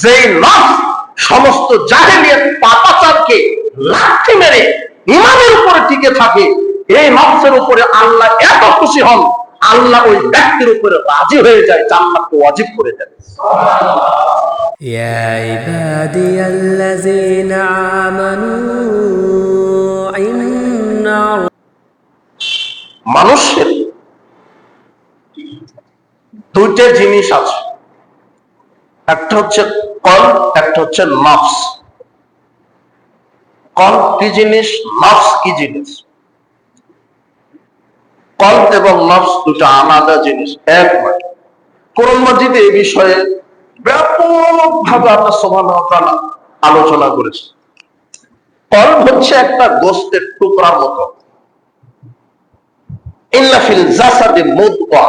যেই নফস সমস্ত জাহেলিয়াত পাপাচারকে লাথি মেরে ইমানের উপরে টিকে থাকে, এই নফসের উপরে আল্লাহ এত খুশি হন, আল্লাহ ওই ব্যক্তির উপরে রাজি হয়ে যায়, জান্নাতকে ওয়াজিব করে দেন। يا عبادي الذين آمنوا إن মানুষের দুইটা জিনিস আছে, একটা হচ্ছে কলব, একটা হচ্ছে নফস। কলব কি জিনিস, নফস কি জিনিস? কলব এবং নফস দুটো আলাদা জিনিস, এক নয়। কোরআন মাজিদে এই বিষয়ে ব্যাপকভাবে আল্লাহ সুবহানাহু ওয়া তাআলা আলোচনা করেছে। কলব হচ্ছে একটা গোশতের টুকরার মতো। ইন্না ফিল জাসাদি মুদগা,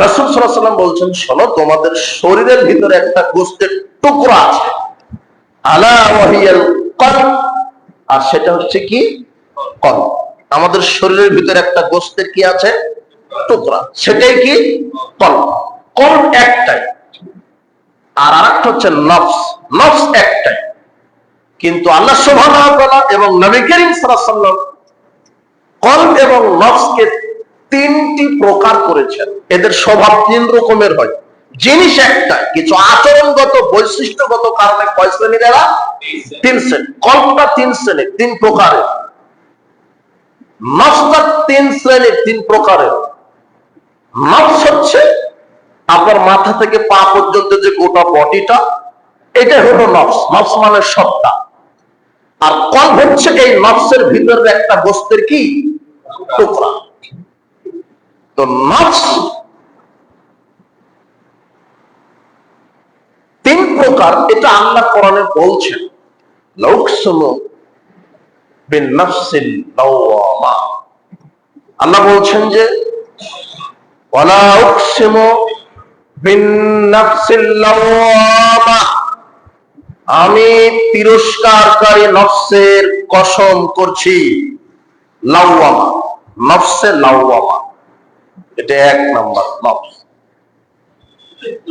রাসূল সাল্লাল্লাহু আলাইহি ওয়াসাল্লাম বলছেন, শোনো, তোমাদের শরীরের ভিতরে একটা গোশতের টুকরা আছে, আলা ওয়াহিয়াল কলব, আর সেটা হচ্ছে কি, কলব। আমাদের শরীরের ভিতরে একটা গোশতের কি আছে, টুকরা, সেটাই কি, কলব। কলব একটাই, আর আরেকটা হচ্ছে নফস। নফস একটাই, কিন্তু আল্লাহ সুবহানাহু ওয়া তাআলা এবং নবী করিম সাল্লাল্লাহু আলাইহি ওয়াসাল্লাম কলব এবং নফসকে তিনটি প্রকার করেছেন। এদের স্বভাব তিন রকমের হয়, জিনিস একটা, কিছু আচরণগত বৈশিষ্ট্যগত কারণে কয় শ্রেণীর এরা? তিন শ্রেণী। কলবটা তিন শ্রেণীর, তিন প্রকারের। নফসটা তিন শ্রেণীর, তিন প্রকারের। নফস হচ্ছে আপনার মাথা থেকে পা পর্যন্ত যে গোটা বডিটা, এটা হলো নফস। নফস মানে সত্তা। আর কলব হচ্ছে এই নফসের ভিতরে একটা গোশতের কি, টুকরা। তো নফস তিন প্রকার, এটা আল্লাহ কোরআনে বলছেন। লাউকসুমু বিন-নাফসিল লাওয়ামা, আল্লাহ বলছেন যে ওয়ালা উকসিমু বিন-নাফসিল লাওয়ামা, আমি তিরস্কারকারী নফসের কসম করছি। লাওয়ামা, নফসে লাওয়ামা, এটা এক নাম্বার নফস।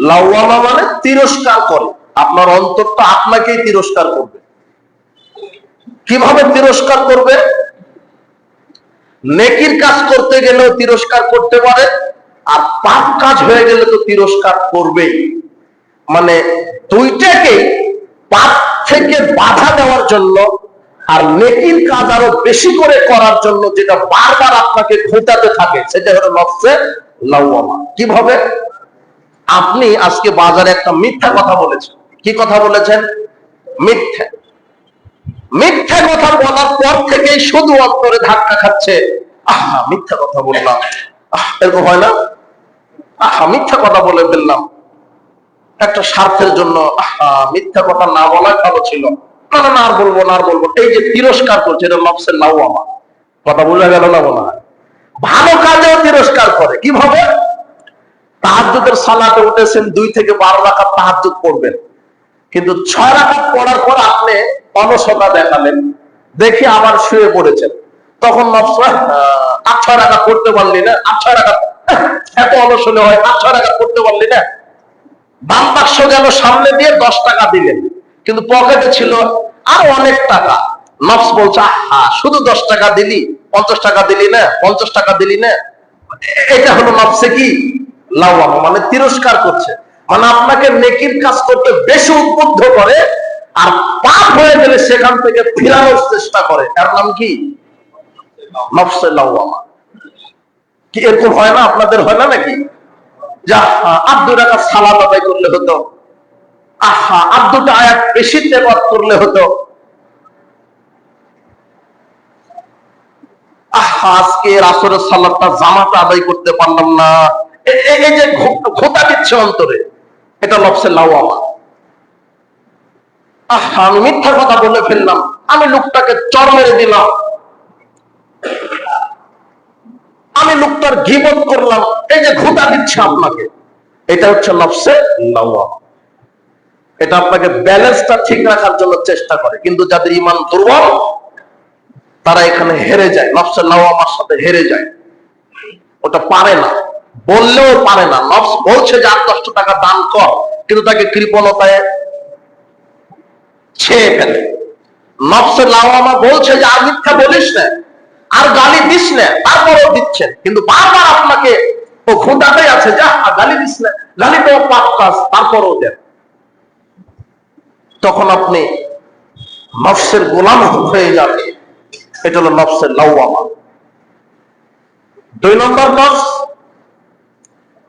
লাওয়ামা মানে তিরস্কার করে, আপনার অন্তরটা আপনাকেই তিরস্কার করবে। কিভাবে তিরস্কার করবে? নেকির কাজ করতে গেলেও তিরস্কার করতে পারে, আর পাপ কাজ হয়ে গেলে তো তিরস্কার করবেই। মানে দুইটাকে পাপ থেকে বাধা দেওয়ার জন্য আর নেকির কাজ আরো বেশি করে করার জন্য যেটা বারবার আপনাকে খোঁটাতে থাকে, সেটা হলো নফসে লাওয়ামা। কিভাবে? আপনি আজকে বাজারে একটা মিথ্যা কথা বলেছেন। কি কথা বলেছেন? মিথ্যা। মিথ্যা কথা বলার পর থেকে শুধু অন্তরে ধাক্কা খাচ্ছে, আহা মিথ্যা কথা বললাম, এরকম হয় না? আহা মিথ্যা কথা বলে ফেললাম একটা স্বার্থের জন্য, আহা মিথ্যা কথা না বলাই ভালো ছিল, না না না আর বলবো না, আর বলবো। এই যে তিরস্কার করছে, এটা নফসের লাওয়ামা। কথা বোঝা গেল না? মনে হয় ভালো কাজেও তিরস্কার করে। কিভাবে? তাহাজ্জুদের সালাতে উঠেছেন, 2 থেকে 12 রাকাত তাহাজ্জুদ পড়বেন, কিন্তু 6 রাকাত পড়ার পর আপনি অলসতা দেখালেন, দেখে আবার শুয়ে পড়েছেন। তখন নফস 8-6 রাকাত পড়তে পারলি না, 8-6 রাকাত, এত অলস হলে হয়, 8-6 রাকাত পড়তে পারলি না। বাম বাক্স গেল সামনে দিয়ে 10 টাকা দিলেন, কিন্তু পকেটে ছিল আর অনেক টাকা। নফস বলছে, আহা শুধু 10 টাকা দিলি, 50 টাকা দিলি না, 50 টাকা দিলি না। এটা হলো নফসে কি, লাওয়ামা, মানে তিরস্কার করছে। মানে আপনাকে নেকির কাজ করতে বেশি উদ্বুদ্ধ করে, আর পাপ হয়ে গেলে সেখান থেকে ফিরানোর চেষ্টা করে। এর নাম কি, নফসে লাওয়ামা। কি এরকম হয় না? আপনাদের হয় না নাকি? যা আর 2 রাকাত সালাত আদায় করলে হতো, আহা আর 2টা আয়াত বেশি তেলাওয়াত করলে হতো, আহা আজকে আসরের সালাতটা জামাতে আদায় করতে পারলাম না। এই যে খোঁটা দিচ্ছে অন্তরে, এটা নফসে লাওয়ামা। আহা আমি মিথ্যা কথা বলে ফেললাম, আমি লোকটাকে চড় মেরে দিলাম, আমি লোকটার গীবত করলাম, এই যে খোঁটা দিচ্ছে আপনাকে, এটা হচ্ছে নফসে লাওয়ামা। এটা আপনাকে ব্যালেন্সটা ঠিক রাখার জন্য চেষ্টা করে, কিন্তু যাদের ঈমান দুর্বল তারা এখানে হেরে যায়, নফসে লাওয়ামার সাথে হেরে যায়। ওটা পারে না, বললেও পারে না। নফস বলছে যে 8-10 টাকা দান কর, কিন্তু তাকে কৃপণতায় খেয়ে ফেলে। নফসে লাওয়ামা বলছে যে আর মিথ্যা বলিস না, আর গালি দিস না, তারপরেও দিচ্ছেন, কিন্তু বারবার আপনাকে ও খোঁটাতেই আছে, যা আর গালি দিস না, গালি দেওয়া পাপ কাজ, তারপরেও দেন। তখন আপনি নফসের গোলাম হয়ে যাবে। এটা হলো নফসের লাওয়ামা। 2 নম্বর নফস,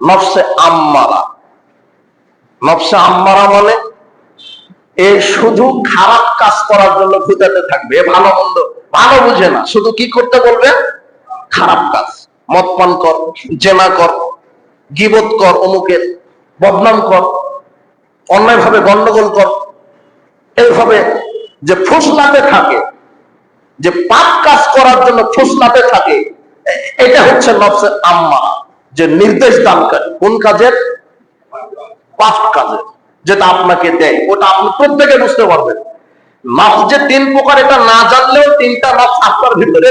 নফসে আম্মারা। নফসে আম্মারা মানে এ শুধু খারাপ কাজ করার জন্য খুঁজাতে থাকবে, ভালো মন্দ ভালো বুঝে না, শুধু কি করতে বলবে? খারাপ কাজ। মদ পান কর, জেনা কর, গীবত কর, অমুকের বদনাম কর, অন্যায় ভাবে গন্ডগোল কর, এইভাবে যে ফুসলাতে থাকে, যে পাপ কাজ করার জন্য ফুসলাতে থাকে, এটা হচ্ছে নফসে আম্মারা, যে নির্দেশ দানকারী। কোন কাজের? পাপ কাজের, যেটা আপনাকে দেয়। ওটা আপনি প্রত্যেকে বুঝতে পারবেন। নফস যে 3 প্রকার, এটা না জানলেও 3টা নফস আপনার ভিতরে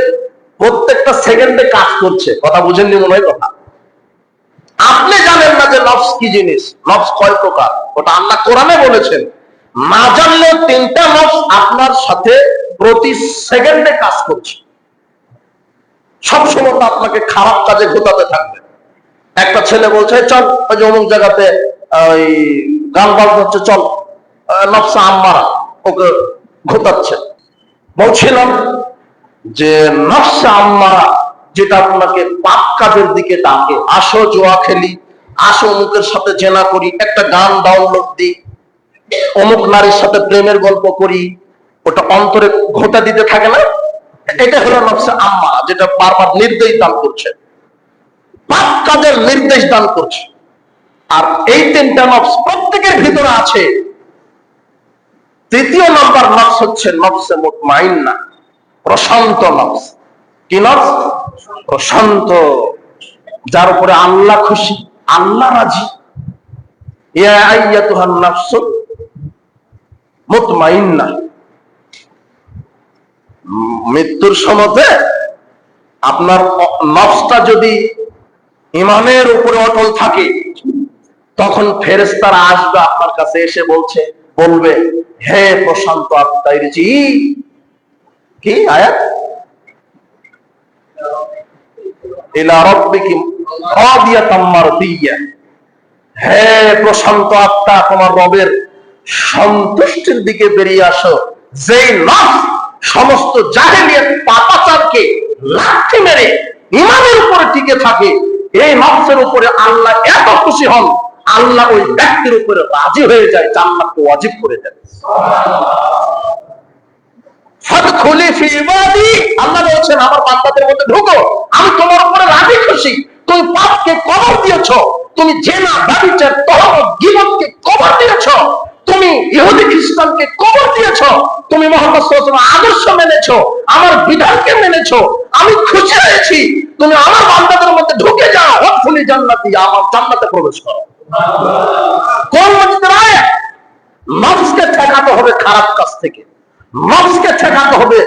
প্রত্যেকটা সেকেন্ডে কাজ করছে। কথা বুঝেননি মনে হয় কথা? আপনি জানেন না যে নফস কি জিনিস, নফস কয় প্রকার, ওটা আল্লাহ কোরআনে বলেছেন। না জানলেও 3টা নফস আপনার সাথে প্রতি সেকেন্ডে কাজ করছে। সবসময় তো আপনাকে খারাপ কাজে ঘোটাতে থাকবে। একটা ছেলে বলছে চল ওই যে অমুক জায়গাতে ওই গান বাজনা হচ্ছে, চল, নফসে আম্মারা ওকে ঘোটাচ্ছে। বলছিলাম যে নফসে আম্মারা যেটা আপনাকে পাপ কাজের দিকে ডাকে, আসো জুয়া খেলি, আসো অমুকের সাথে জেনা করি, একটা গান ডাউনলোড দিই, অমুক নারীর সাথে প্রেমের গল্প করি, ওটা অন্তরে ঘোটা দিতে থাকে না? এটা হলো নফসে আম্মারা, যেটা বারবার নির্দেশ দান করছে, পাপ কাজের নির্দেশ দান করছে। আর এই 3টা নফস প্রত্যেকের ভিতরে আছে। 3য় নম্বর নফস হচ্ছে নফসে মুতমাইন্না, প্রশান্ত নফস। কি নফস? প্রশান্ত, যার উপরে আল্লাহ খুশি, আল্লাহ রাজি। ইয়া আইয়াতুহান নাফসুল মুতমাইন্না। মৃত্যুর সময় আপনার নফসটা যদি ইমানের উপরে অটল থাকে, তখন ফেরেশতারা আসবে আপনার কাছে, এসে বলবে হে প্রশান্ত আত্মার জি। কি আয়াত? ইলা রাব্বিকি রাদিয়াতাম মারদিয়া। হে প্রশান্ত আত্মা, তোমার রবের সন্তুষ্টির দিকে বেরিয়ে আসো। যেই নফস সমস্ত জাহেলিয়াত পাপাচারকে লাথি মেরে ইমানের উপরে টিকে থাকে, এই নফসের উপরে আল্লাহ এত খুশি হন, আল্লাহ ওই ব্যক্তির উপরে রাজি হয়ে যায়, জান্নাতকে ওয়াজিব করে দেন। ফাদখুলি ফি ইবাদি, আল্লাহ বলেন আমার বান্দাদের মধ্যে ঢোকো, আমি তোমার উপরে রাজি খুশি। তুমি পাপকে কবর দিয়েছো, তুমি জেনা, ব্যভিচার, তহমত, গীবতকে কবর দিয়েছো, তুমি ইহুদি খ্রিস্টানকে কবর দিয়েছো, তুমি মুহাম্মদ সাল্লাল্লাহু আলাইহি ওয়াসাল্লামের আদর্শ মেনেছো, আমার বিধানকে মেনেছো, আমি খুশি হয়েছি। তুমি আমার বান্দাদের মধ্যে ঢুকে যাও, ওয়াদখুলি জান্নাতি, আমার জান্নাতে প্রবেশ করো। কোন মসজিদের আয়াত? নফসকে ঠেকাতে হবে খারাপ কাজ থেকে, নফসকে ঠেকাতে হবে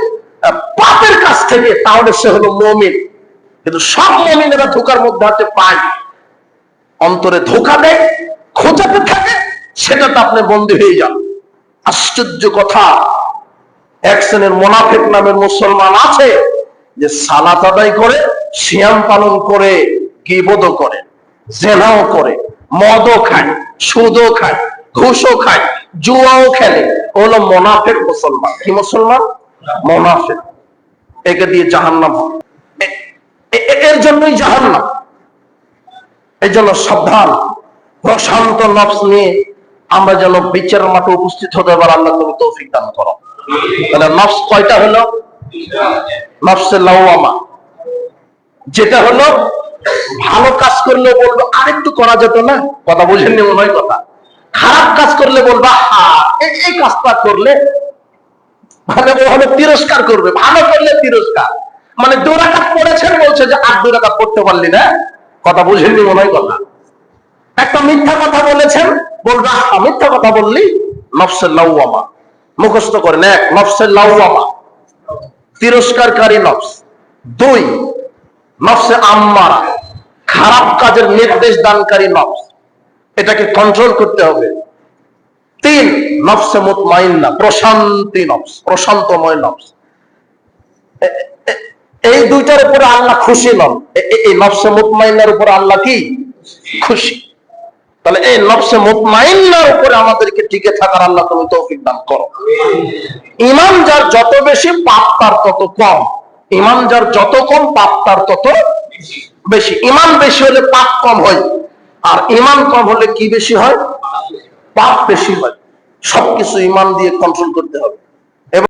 পাপের কাছ থেকে, তাহলে সে হলো মুমিন। কিন্তু সব মুমিনেরা ধোঁকার মধ্যে হাতে পায়, অন্তরে ধোঁকা দেয়, খোঁজাতে থাকে, সেটাতে আপনি বন্দী হয়ে যান। আশ্চর্য কথা, এক শ্রেণীর মুনাফিক নামের মুসলমান আছে যে সালাত আদায় করে, সিয়াম পালন করে, গীবতও করে, জেনাও করে, মদও খায়, সুদও খায়, ঘুষও খায়, জুয়াও খেলে, হলো মুনাফিক মুসলমান। কি মুসলমান? মুনাফিক। একে দিয়ে জাহান্নাম হবে, এর জন্যই জাহান্নাম। এই জন্য সাবধান, প্রশান্ত নফস নিয়ে আমরা যেন বিচারের মাঠে উপস্থিত হতে পারি। আল্লাহ তুমি তৌফিক দান করো। তাহলে নফস কয়টা হলো? নফসে লাওয়ামা, যেটা হলো ভালো কাজ করলে বলবো আরেকটু করা যেত না। কথা বুঝেননি মনে হয় কথা? খারাপ কাজ করলে বলবা এই কাজটা করলে ভালো হলে তিরস্কার করবে, ভালো করলে তিরস্কার। মানে 2 রাকাত পড়েছেন, বলছে যে আর 2 রাকাত পড়তে পারলি না। কথা বুঝেননি মনে হয় কথা? একটা মিথ্যা কথা বলেছেন, বলবা মিথ্যা কথা বললি। নফসে লাওয়ামা মুখস্থ করেন। 1 নফসে লাওয়ামা, তিরস্কারকারী নফস। 2 নফসে আম্মারা, খারাপ কাজের নির্দেশ দানকারী নফস। এটাকে কন্ট্রোল করতে হবে। তিন, নফসে মুতমাইন্না, প্রশান্তি নফস, প্রশান্তময় নফস। এই দুইটার উপরে আল্লাহ খুশি নন। এই নফসে মুতমাইন্নার উপরে আল্লাহ কি খুশি? তাহলে এই নফসে মুতমাইন্নার উপরে আমাদেরকে টিকে থাকার আল্লাহ তুমি তৌফিক দান করো। ঈমান যার যত বেশি, পাপ তার তত কম। ঈমান যার যত কম, পাপ তার তত বেশি। ঈমান বেশি হলে পাপ কম হয়, আর ঈমান কম হলে কি বেশি হয়? পাপ বেশি হয়। সবকিছু ঈমান দিয়ে কন্ট্রোল করতে হবে।